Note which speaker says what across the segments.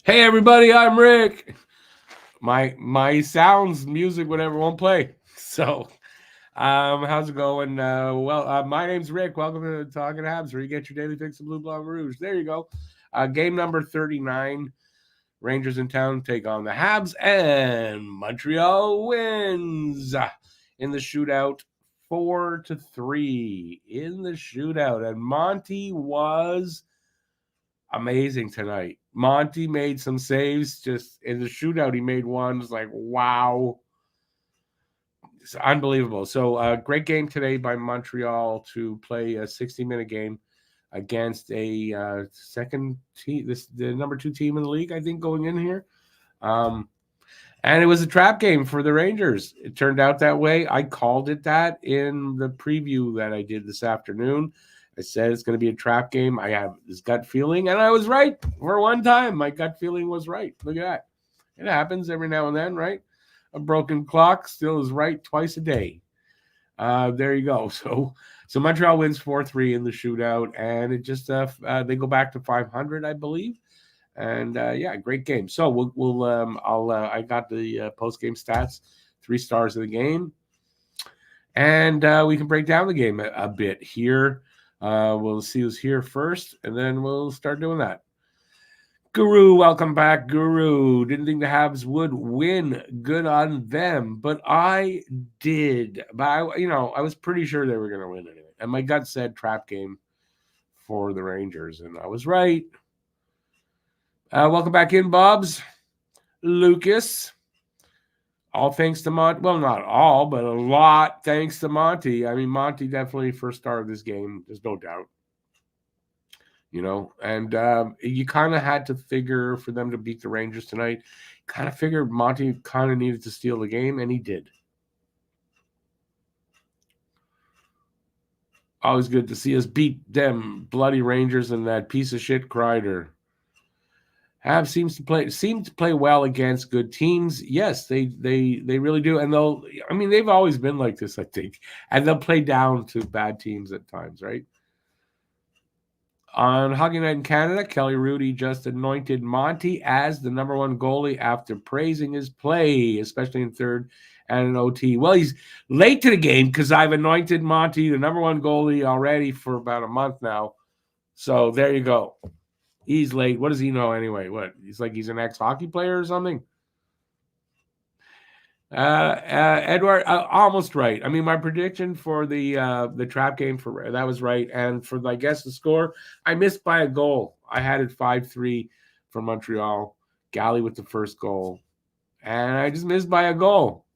Speaker 1: Hey everybody, I'm Rick. My sounds, music, whatever won't play. So, how's it going? My name's Rick. Welcome to Talking Habs, where you get your daily fix of Blue Blanc Rouge. There you go. Game number 39. Rangers in town take on the Habs, and Montreal wins in the shootout 4-3 in the shootout. And Monty was amazing tonight. Monty made some saves just in the shootout. He made one. It's like, wow. It's unbelievable. So, great game today by Montreal to play a 60-minute game against a second team, the number 2 team in the league, I think, going in here. And it was a trap game for the Rangers. It turned out that way. I called it that in the preview that I did this afternoon. I said it's going to be a trap game. I have this gut feeling, and I was right for one time. My gut feeling was right. Look at that. It happens every now and then, right? A broken clock still is right twice a day. There you go. So Montreal wins 4-3 in the shootout, and it just they go back to 500, I believe. And great game. So I got the post game stats, 3 stars of the game, and we can break down the game a bit here. We'll see who's here first, and then we'll start doing that. Guru, welcome back, Guru. Didn't think the Habs would win. Good on them, but I did. But I was pretty sure they were going to win anyway, and my gut said trap game for the Rangers, and I was right. Welcome back in, Bobs. Lucas. All thanks to Monty. Well, not all, but a lot thanks to Monty. I mean, Monty definitely first star of this game. There's no doubt. And you kind of had to figure for them to beat the Rangers tonight. Kind of figured Monty kind of needed to steal the game, and he did. Always good to see us beat them bloody Rangers and that piece of shit Kreider. Habs seem to play well against good teams. Yes, they really do, and they've always been like this, I think, and they'll play down to bad teams at times, right? On Hockey Night in Canada, Kelly Rudy just anointed Monty as the number 1 goalie after praising his play, especially in third and an OT. Well, he's late to the game because I've anointed Monty the number 1 goalie already for about a month now. So there you go. He's late. What does he know anyway? What? He's like he's an ex-hockey player or something? Edward, almost right. I mean, my prediction for the trap game that was right, and for I guess the score, I missed by a goal. I had it 5-3 for Montreal. Galley with the first goal, and I just missed by a goal.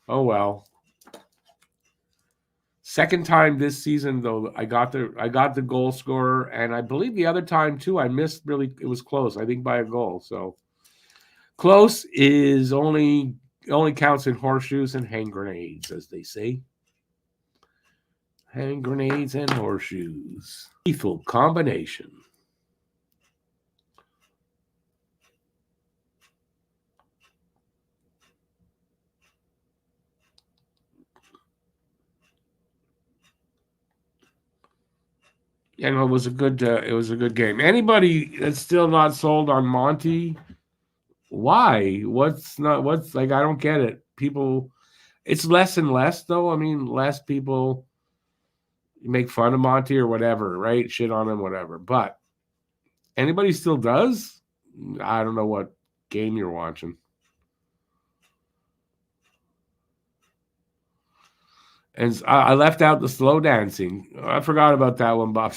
Speaker 1: Oh well. Second time this season though, I got the goal scorer, and I believe the other time too, I missed really. It was close. I think by a goal. So close is only counts in horseshoes and hand grenades, as they say. Hand grenades and horseshoes. Lethal combination. Yeah, it was a good game. Anybody that's still not sold on Monty? Why? What's like? I don't get it. People, it's less and less though. I mean, less people make fun of Monty or whatever, right? Shit on him, whatever. But anybody still does? I don't know what game you're watching. And I left out the slow dancing. I forgot about that one, Bob.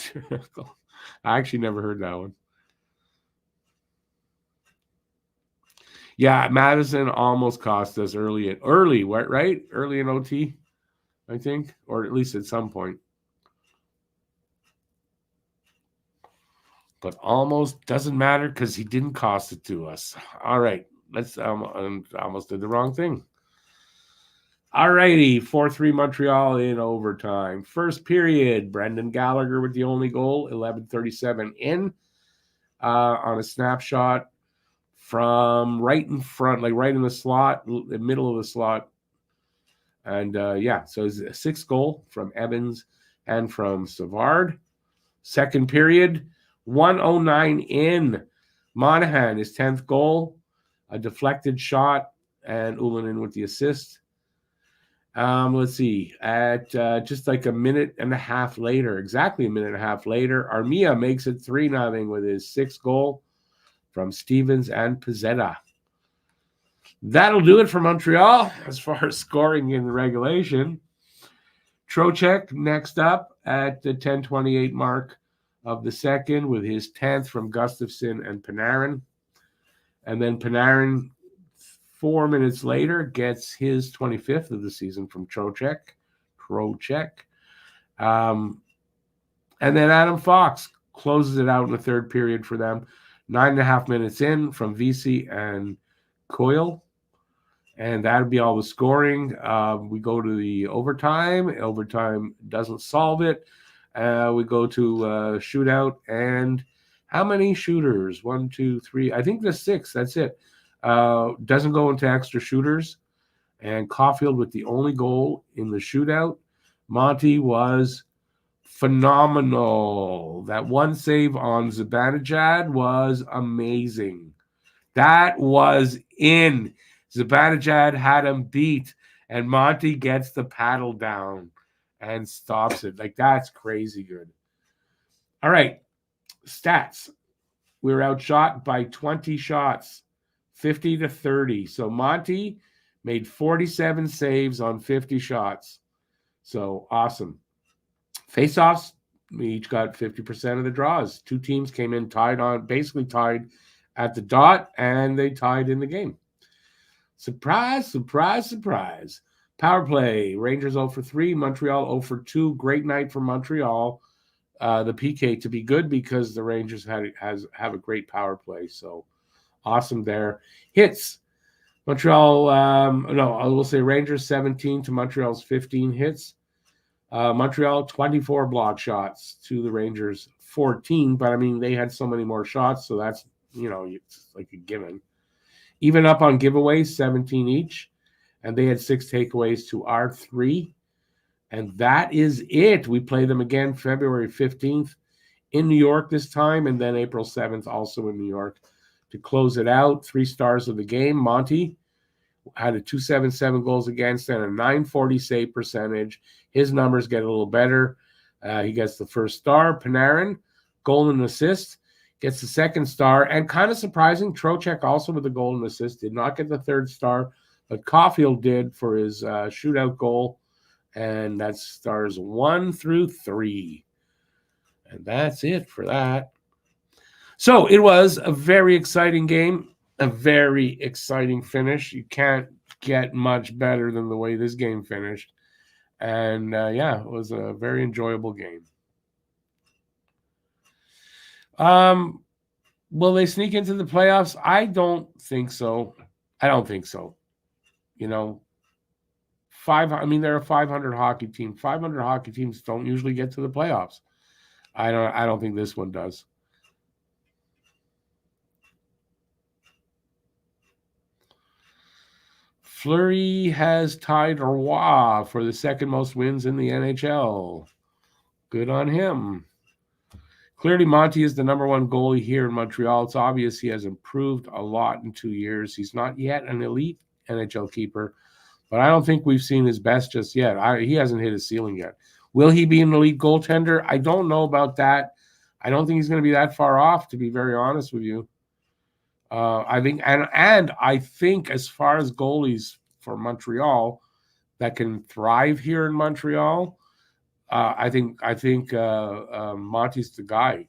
Speaker 1: I actually never heard that one. Yeah, Madison almost cost us early, right? Early in OT, I think, or at least at some point. But almost doesn't matter because he didn't cost it to us. All right, let's. Almost did the wrong thing. All righty, 4-3 Montreal in overtime. First period, Brendan Gallagher with the only goal, 11:37 in on a snapshot from right in front, like right in the slot, the middle of the slot. And so it's a 6th goal from Evans and from Savard. Second period, 1:09 in. Monahan, his 10th goal, a deflected shot, and Ullinen with the assist. Let's see. At just like a minute and a half later, exactly a minute and a half later, Armia makes it 3-0 with his 6th goal from Stevens and Pizzetta. That'll do it for Montreal as far as scoring in the regulation. Trocheck next up at the 10:28 mark of the second with his 10th from Gustafsson and Panarin. And then Panarin, 4 minutes later, gets his 25th of the season from Trocheck. And then Adam Fox closes it out in the third period for them. 9.5 minutes in from Vesey and Coyle. And that would be all the scoring. We go to the overtime. Overtime doesn't solve it. We go to shootout. And how many shooters? 1, 2, 3. I think there's 6. That's it. Doesn't go into extra shooters. And Caulfield with the only goal in the shootout. Monty was phenomenal. That one save on Zibanejad was amazing. That was in. Zibanejad had him beat, and Monty gets the paddle down and stops it. Like, that's crazy good. All right, stats. We were outshot by 20 shots, 50-30. So Monty made 47 saves on 50 shots. So awesome. Face-offs, we each got 50% of the draws. 2 teams came in basically tied at the dot, and they tied in the game. Surprise, surprise, surprise. Power play. Rangers 0 for 3. Montreal 0 for 2. Great night for Montreal. The PK to be good because the Rangers have a great power play. So awesome there. Hits. Montreal, I will say Rangers 17 to Montreal's 15 hits. Montreal 24 block shots to the Rangers 14. But I mean, they had so many more shots. So that's, it's like a given. Even up on giveaways, 17 each. And they had 6 takeaways to our 3. And that is it. We play them again February 15th in New York this time. And then April 7th also in New York to close it out. 3 stars of the game. Monty had a .277 goals against and a .940 save percentage. His numbers get a little better. He gets the first star. Panarin, goal and assist. Gets the second star, and kind of surprising, Trocheck also with the goal and assist did not get the third star, but Caulfield did for his shootout goal, and that's stars 1 through 3. And that's it for that. So it was a very exciting game, a very exciting finish. You can't get much better than the way this game finished. And it was a very enjoyable game. Will they sneak into the playoffs? I don't think so. They're a 500 hockey team. 500 hockey teams don't usually get to the playoffs. I don't think this one does. Fleury has tied Roy for the second most wins in the NHL. Good on him. Clearly, Monty is the number 1 goalie here in Montreal. It's obvious he has improved a lot in 2 years. He's not yet an elite NHL keeper, but I don't think we've seen his best just yet. He hasn't hit his ceiling yet. Will he be an elite goaltender? I don't know about that. I don't think he's going to be that far off, to be very honest with you. I think as far as goalies for Montreal that can thrive here in Montreal, I think Monty's the guy.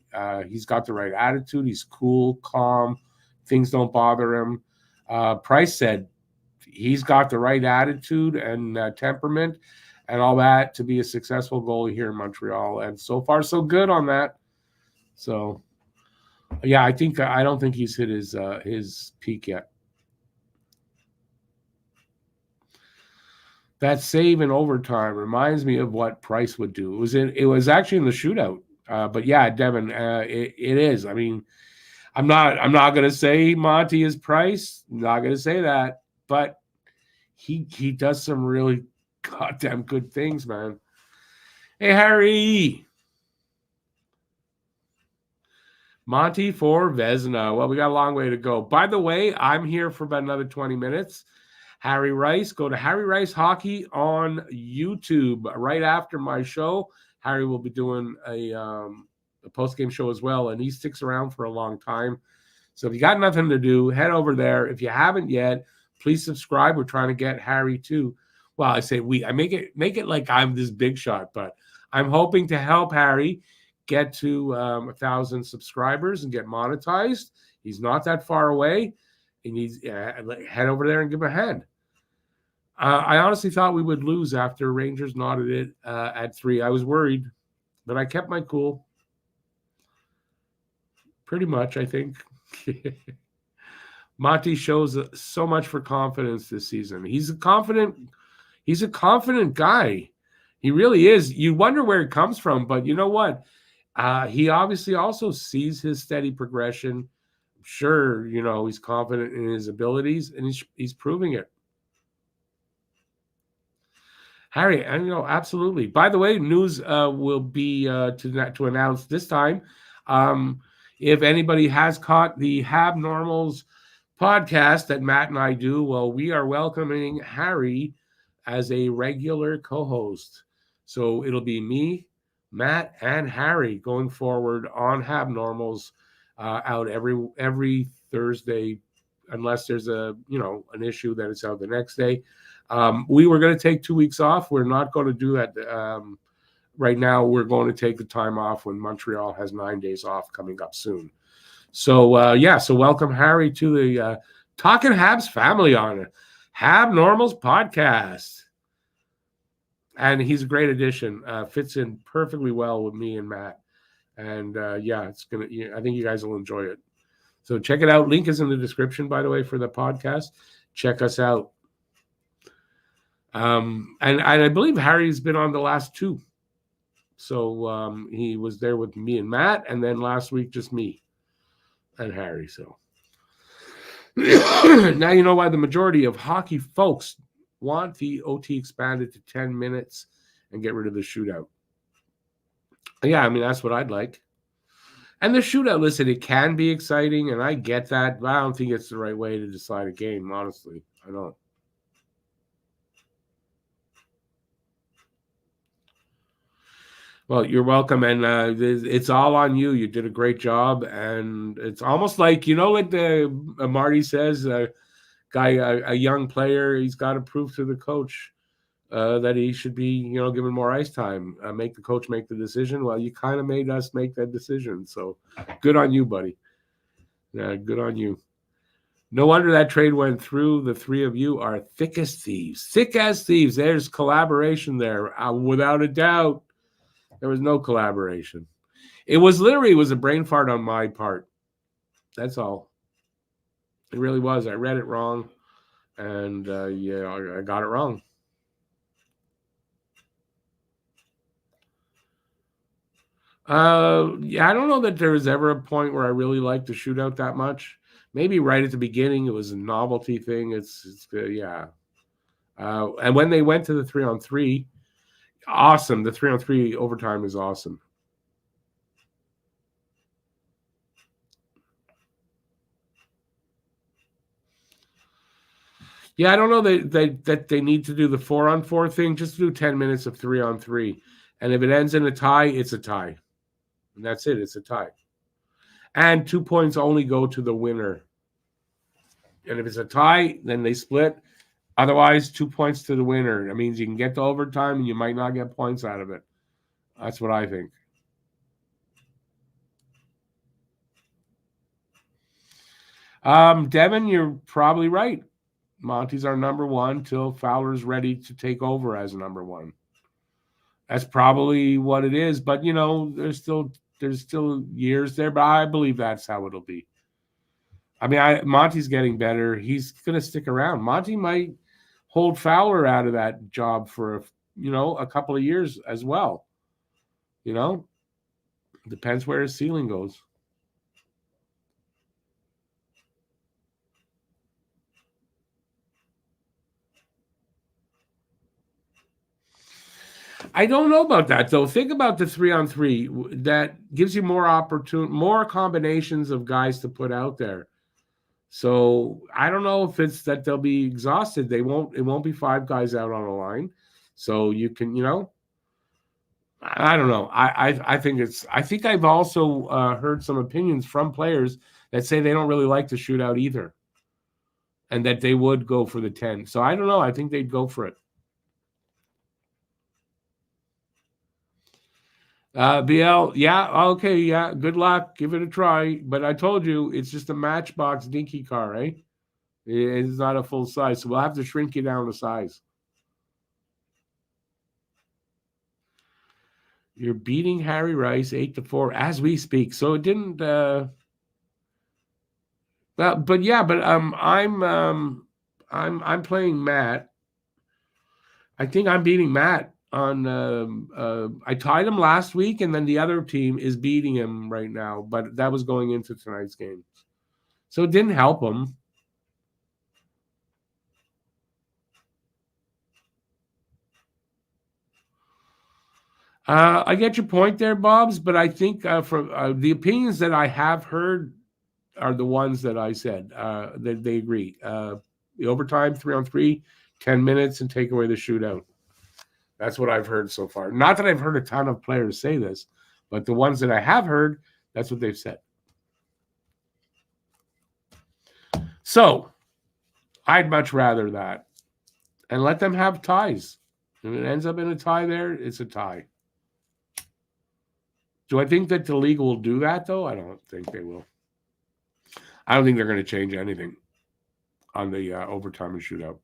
Speaker 1: He's got the right attitude. He's cool, calm. Things don't bother him. Price said he's got the right attitude and temperament and all that to be a successful goalie here in Montreal. And so far, so good on that. So, yeah, I don't think he's hit his peak yet. That save in overtime reminds me of what Price would do. It was actually in the shootout. But yeah, Devin, it is. I mean, I'm not going to say Monty is Price. I'm not going to say that, but he does some really goddamn good things, man. Hey, Harry. Monty for Vezina. Well, we got a long way to go. By the way, I'm here for about another 20 minutes. Harry Rice, go to Harry Rice Hockey on YouTube right after my show. Harry will be doing a post-game show as well, and he sticks around for a long time. So if you got nothing to do, head over there. If you haven't yet, please subscribe. We're trying to get Harry to, well, I say we. I make it like I'm this big shot, but I'm hoping to help Harry get to 1,000 subscribers and get monetized. He's not that far away. He needs head over there and give him a hand. I honestly thought we would lose after Rangers knotted it at 3. I was worried, but I kept my cool. Pretty much, I think. Monty shows so much for confidence this season. He's a confident guy. He really is. You wonder where it comes from, but you know what? He obviously also sees his steady progression. I'm sure, he's confident in his abilities, and he's proving it. Harry, and absolutely. By the way, news will be to announce this time. If anybody has caught the Habnormals podcast that Matt and I do, well, we are welcoming Harry as a regular co-host. So it'll be me, Matt, and Harry going forward on Habnormals out every Thursday, unless there's an issue that it's out the next day. We were going to take 2 weeks off. We're not going to do that right now. We're going to take the time off when Montreal has 9 days off coming up soon. So, so welcome, Harry, to the Talking Habs family on Habnormals podcast. And he's a great addition. Fits in perfectly well with me and Matt. And, it's going to, I think you guys will enjoy it. So check it out. Link is in the description, by the way, for the podcast. Check us out. And I believe Harry's been on the last 2. So he was there with me and Matt, and then last week just me and Harry. So now you know why the majority of hockey folks want the OT expanded to 10 minutes and get rid of the shootout. Yeah, I mean, that's what I'd like. And the shootout, listen, it can be exciting, and I get that, but I don't think it's the right way to decide a game, honestly. I don't. Well, you're welcome, and it's all on you. You did a great job, and it's almost like, what Marty says, a young player, he's got to prove to the coach that he should be, given more ice time, make the coach make the decision. Well, you kind of made us make that decision, so good on you, buddy. Yeah, good on you. No wonder that trade went through. The 3 of you are thick as thieves. Thick as thieves. There's collaboration there, without a doubt. There was no collaboration. It was a brain fart on my part. That's all. It really was. I read it wrong, and I got it wrong. I don't know that there was ever a point where I really liked the shootout that much. Maybe right at the beginning, it was a novelty thing. It's and when they went to the 3-on-3, awesome. The 3-on-3 overtime is awesome. Yeah, I don't know that they need to do the 4-on-4 thing. Just do 10 minutes of 3-on-3. And if it ends in a tie, it's a tie. And that's it. It's a tie. And 2 points only go to the winner. And if it's a tie, then they split. Otherwise, 2 points to the winner. That means you can get to overtime and you might not get points out of it. That's what I think. Devin, you're probably right. Monty's our number 1 till Fowler's ready to take over as number 1. That's probably what it is. But, there's still years there. But I believe that's how it'll be. I mean, Monty's getting better. He's going to stick around. Monty might hold Fowler out of that job for, a couple of years as well. Depends where his ceiling goes. I don't know about that though. Think about the 3-on-3. That gives you more combinations of guys to put out there. So I don't know if it's that they'll be exhausted. It won't be 5 guys out on a line. So you can, I don't know. I think I've also heard some opinions from players that say they don't really like the shootout either, and that they would go for the 10. So I don't know. I think they'd go for it. BL, yeah, okay, yeah, good luck. Give it a try. But I told you, it's just a Matchbox dinky car, right? It's not a full size, so we'll have to shrink you down to size. You're beating Harry Rice 8-4 as we speak. So it didn't. But I'm playing Matt. I think I'm beating Matt on. I tied him last week, and then the other team is beating him right now. But that was going into tonight's game, so it didn't help him. I get your point there, Bobs, but I think from the opinions that I have heard are the ones that I said that they agree. The overtime, 3-on-3, 10 minutes, and take away the shootout. That's what I've heard so far. Not that I've heard a ton of players say this, but the ones that I have heard, that's what they've said. So I'd much rather that. And let them have ties. If it ends up in a tie there, it's a tie. Do I think that the league will do that, though? I don't think they will. I don't think they're going to change anything on the overtime and shootout.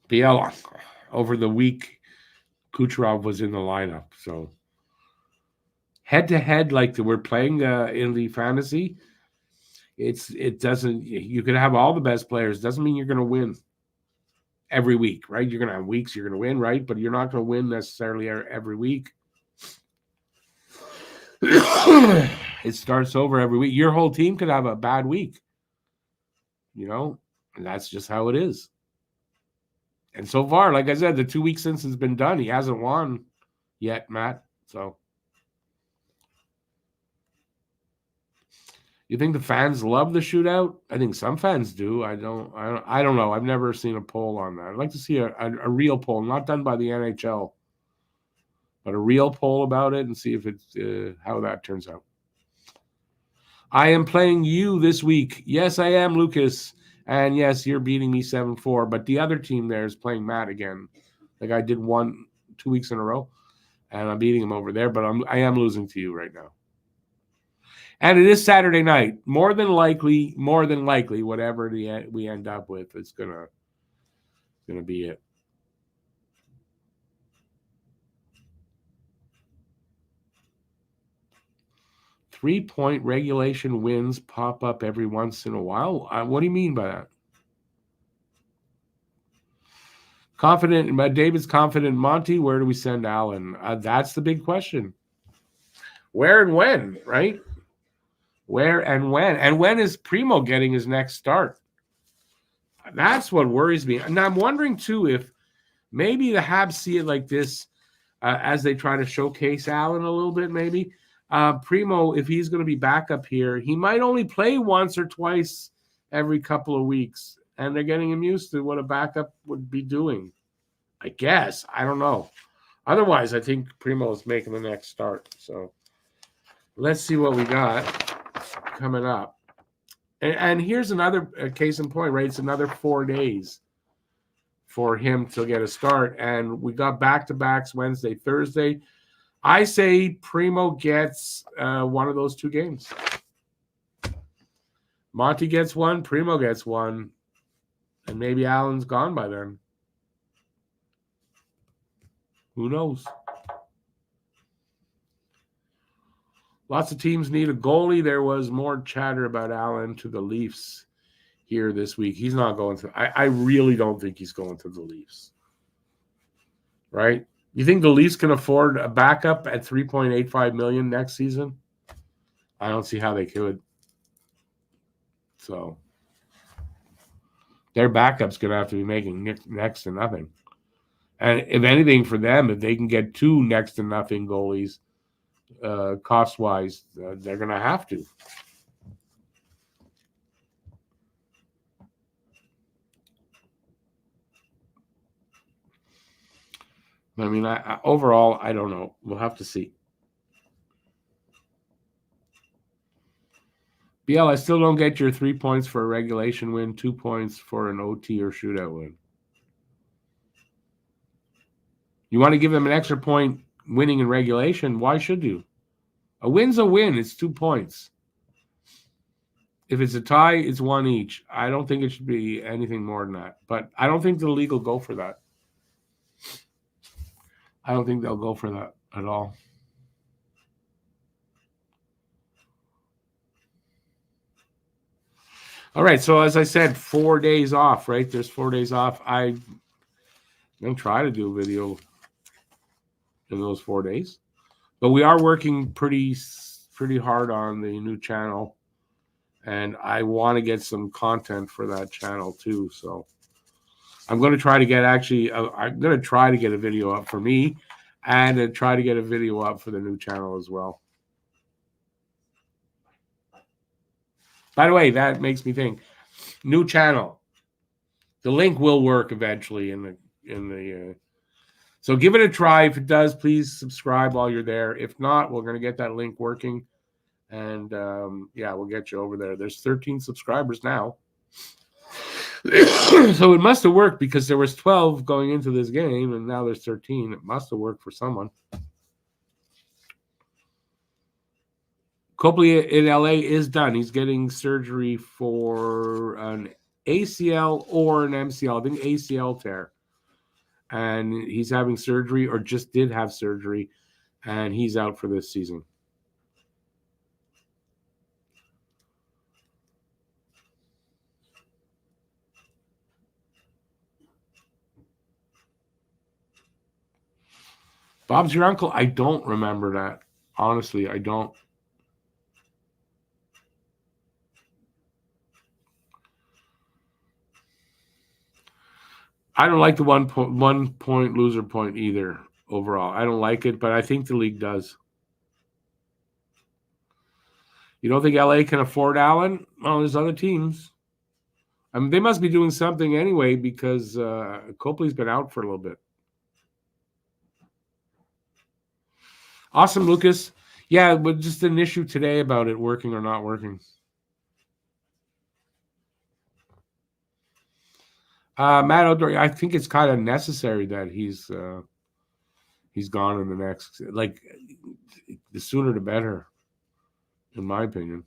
Speaker 1: BL, over the week, Kucherov was in the lineup. So head-to-head, like we're playing in the fantasy, it doesn't. You can have all the best players. Doesn't mean you're going to win every week, right? You're going to have weeks you're going to win, right? But you're not going to win necessarily every week. It starts over every week. Your whole team could have a bad week, and that's just how it is. And so far, like I said, the 2 weeks since it's been done, he hasn't won yet, Matt. So you think the fans love the shootout? I think some fans do. I don't know. I've never seen a poll on that. I'd like to see a real poll, not done by the NHL, but a real poll about it and see if it's how that turns out. I am playing you this week. Yes, I am, Lucas. And yes, you're beating me 7-4. But the other team there is playing Matt again. Like I did 2 weeks in a row. And I'm beating him over there. But I am losing to you right now. And it is Saturday night. More than likely, whatever we end up with, it's gonna be it. 3-point regulation wins pop up every once in a while. What do you mean by that? David's confident. Monty, where do we send Allen? That's the big question. Where and when, right? Where and when? And when is Primo getting his next start? That's what worries me. And I'm wondering, too, if maybe the Habs see it like this as they try to showcase Allen a little bit, maybe. Primo, if he's going to be back up here, he might only play once or twice every couple of weeks. And they're getting him used to what a backup would be doing. I guess. I don't know. Otherwise, I think Primo is making the next start. So let's see what we got coming up. And here's another case in point, right? It's another 4 days for him to get a start. And we got back-to-backs Wednesday, Thursday. I say Primo gets one of those 2 games. Monty gets one, Primo gets one, and maybe Allen's gone by then. Who knows? Lots of teams need a goalie. There was more chatter about Allen to the Leafs here this week. He's not going to. I really don't think he's going to the Leafs. Right? You think the Leafs can afford a backup at $3.85 million next season? I don't see how they could. So their backup's going to have to be making next to nothing. And if anything for them, if they can get 2 next to nothing goalies, cost-wise, they're going to have to. I mean, overall, I don't know. We'll have to see. BL, I still don't get your 3 points for a regulation win, 2 points for an OT or shootout win. You want to give them an extra point winning in regulation? Why should you? A win's a win. It's 2 points. If it's a tie, it's 1 each. I don't think it should be anything more than that. But I don't think the league will go for that. I don't think they'll go for that at all. All right, so as I said, 4 days off, right? There's 4 days off. I'm going to try to do a video in those 4 days. But we are working pretty hard on the new channel. And I want to get some content for that channel too. So I'm going to try to get I'm going to try to get a video up for me and try to get a video up for the new channel as well. By the way, that makes me think. New channel. The link will work eventually so give it a try. If it does, please subscribe while you're there. If not, we're going to get that link working. And, we'll get you over there. There's 13 subscribers now. So it must have worked because there was 12 going into this game, and now there's 13. It must have worked for someone. Copley in LA is done. He's getting surgery for an ACL or an MCL. I think ACL tear. And he's having surgery or just did have surgery, and he's out for this season. Bob's your uncle? I don't remember that. Honestly, I don't. I don't like the 1 point loser point either overall. I don't like it, but I think the league does. You don't think LA can afford Allen? Well, there's other teams. I mean, they must be doing something anyway because Copley's been out for a little bit. Awesome, Lucas. Yeah, but just an issue today about it working or not working. Matt O'Dory, I think it's kind of necessary that he's gone in the next, like, the sooner the better, in my opinion.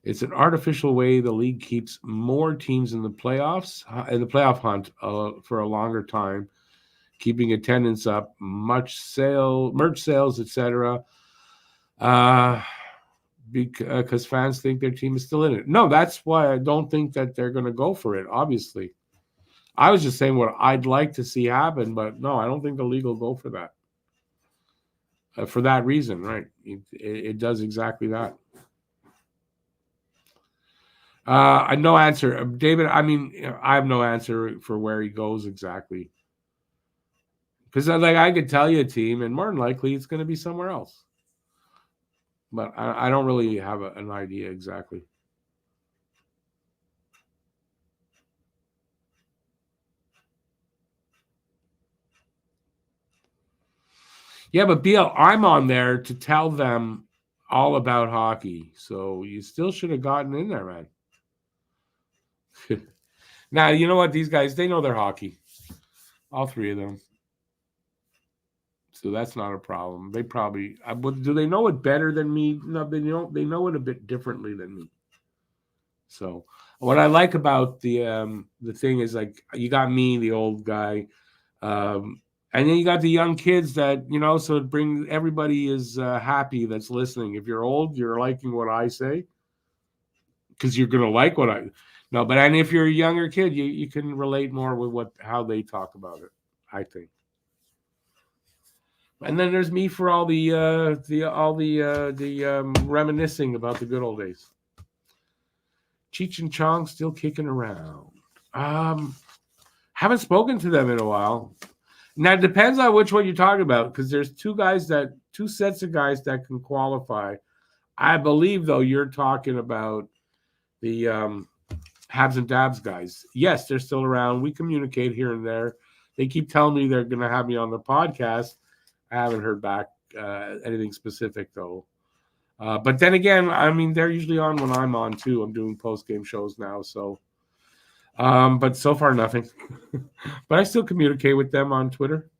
Speaker 1: It's an artificial way the league keeps more teams in the playoffs, in the playoff hunt for a longer time, keeping attendance up, merch sales, etc. Because fans think their team is still in it. No, that's why I don't think that they're going to go for it, obviously. I was just saying what I'd like to see happen, but no, I don't think the league will go for that. For that reason, right? It does exactly that. No answer. David, I mean, I have no answer for where he goes exactly. Because I could tell you a team, and more than likely it's going to be somewhere else. But I don't really have an idea exactly. Yeah, but BL, I'm on there to tell them all about hockey. So you still should have gotten in there, man. Now, you know what? These guys, they know their hockey. All 3 of them. So that's not a problem. They probably do they know it better than me? No, they know it a bit differently than me. So what I like about the thing is, like, you got me, the old guy, and then you got the young kids that, so it brings everybody is happy that's listening. If you're old, you're liking what I say because you're gonna like what I no. But and if you're a younger kid, you can relate more with how they talk about it, I think. And then there's me for all the reminiscing about the good old days. Cheech and Chong still kicking around. Haven't spoken to them in a while. Now it depends on which one you're talking about, because there's two sets of guys that can qualify. I believe though you're talking about the Habs and Dabs guys. Yes, they're still around. We communicate here and there. They keep telling me they're going to have me on the podcast. I haven't heard back anything specific though. But then again, I mean, they're usually on when I'm on too. I'm doing post-game shows now, so. But so far, nothing. But I still communicate with them on Twitter.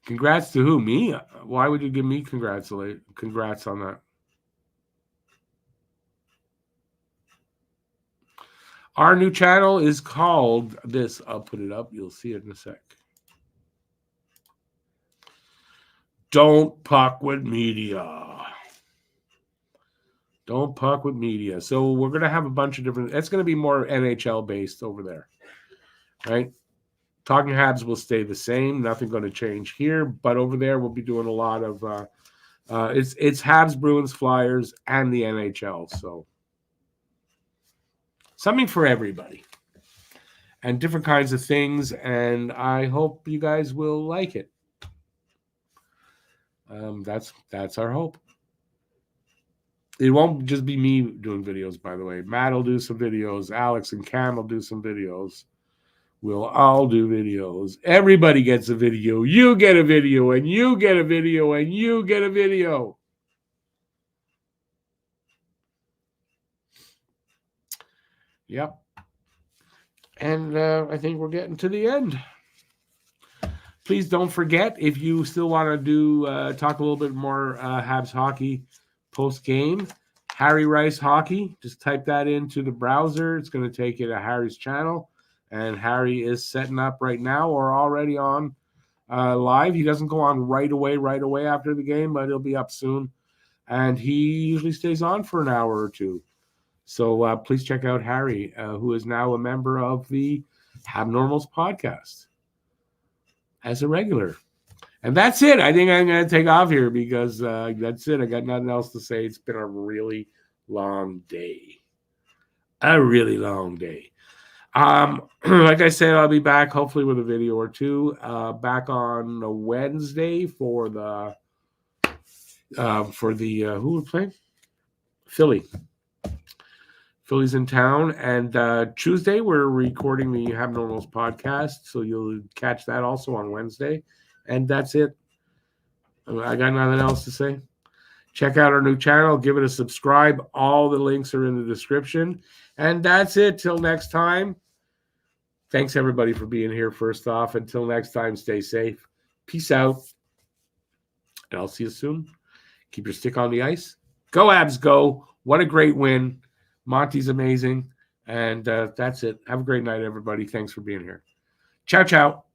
Speaker 1: Congrats to who? Me? Why would you give me congrats on that? Our new channel is called this. I'll put it up. You'll see it in a sec. Don't Puck with Media. Don't Puck with Media. So we're going to have a bunch of different... It's going to be more NHL-based over there. Right? Talking Habs will stay the same. Nothing going to change here. But over there, we'll be doing a lot of... it's Habs, Bruins, Flyers, and the NHL. So something for everybody. And different kinds of things. And I hope you guys will like it. That's our hope. It won't just be me doing videos, by the way. Matt will do some videos. Alex and Cam will do some videos. We'll all do videos. Everybody gets a video. You get a video, and you get a video, and you get a video. Yep. And I think we're getting to the end. Please don't forget, if you still want to talk a little bit more Habs hockey post-game, Harry Rice Hockey. Just type that into the browser. It's going to take you to Harry's channel. And Harry is setting up right now or already on live. He doesn't go on right away after the game, but he'll be up soon. And he usually stays on for an hour or two. So please check out Harry, who is now a member of the Habnormals podcast as a regular. And that's it. I think I'm going to take off here because that's it. I got nothing else to say. It's been a really long day. A really long day. Like I said, I'll be back hopefully with a video or two. Back on a Wednesday for the who we're playing? Philly. Philly's in town. And Tuesday we're recording the Habnormals podcast. So you'll catch that also on Wednesday. And that's it. I got nothing else to say. Check out our new channel. Give it a subscribe. All the links are in the description. And that's it. Till next time. Thanks, everybody, for being here first off. Until next time, stay safe. Peace out. And I'll see you soon. Keep your stick on the ice. Go, Habs, go. What a great win. Monty's amazing. And that's it. Have a great night, everybody. Thanks for being here. Ciao, ciao.